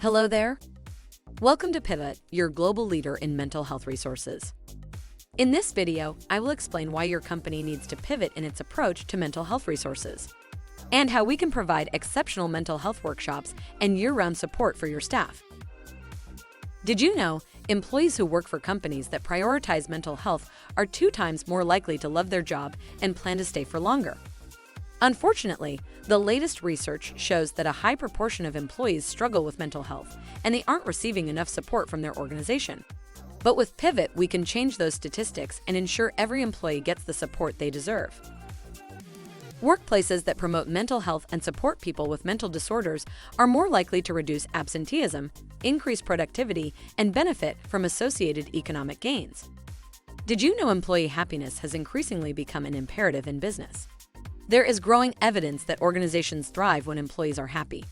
Hello there. Welcome to Pivot, your global leader in mental health resources. In this video, I will explain why your company needs to pivot in its approach to mental health resources, and how we can provide exceptional mental health workshops and year-round support for your staff. Did you know employees who work for companies that prioritize mental health are 2 times more likely to love their job and plan to stay for longer? Unfortunately, the latest research shows that a high proportion of employees struggle with mental health, and they aren't receiving enough support from their organization. But with Pivot, we can change those statistics and ensure every employee gets the support they deserve. Workplaces that promote mental health and support people with mental disorders are more likely to reduce absenteeism, increase productivity, and benefit from associated economic gains. Did you know employee happiness has increasingly become an imperative in business? There is growing evidence that organizations thrive when employees are happy.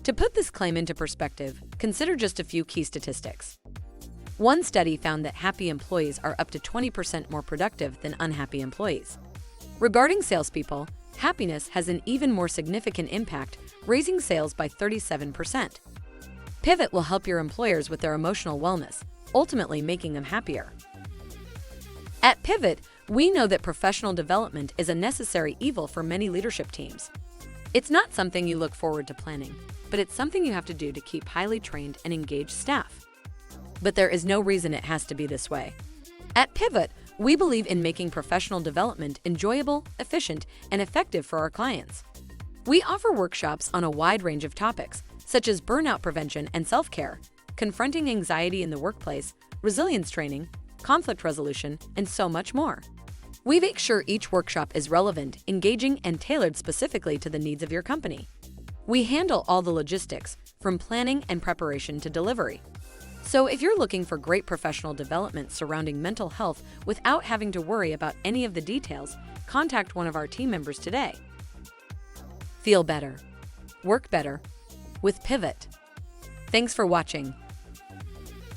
To put this claim into perspective, consider just a few key statistics. One study found that happy employees are up to 20% more productive than unhappy employees. Regarding salespeople, happiness has an even more significant impact, raising sales by 37%. Pivot will help your employers with their emotional wellness, ultimately making them happier. At Pivot, we know that professional development is a necessary evil for many leadership teams. It's not something you look forward to planning, but it's something you have to do to keep highly trained and engaged staff. But there is no reason it has to be this way. At Pivot, we believe in making professional development enjoyable, efficient, and effective for our clients. We offer workshops on a wide range of topics, such as burnout prevention and self-care, confronting anxiety in the workplace, resilience training, conflict resolution, and so much more. We make sure each workshop is relevant, engaging, and tailored specifically to the needs of your company. We handle all the logistics, from planning and preparation to delivery. So if you're looking for great professional development surrounding mental health without having to worry about any of the details, contact one of our team members today. Feel better. Work better. With Pivot. Thanks for watching.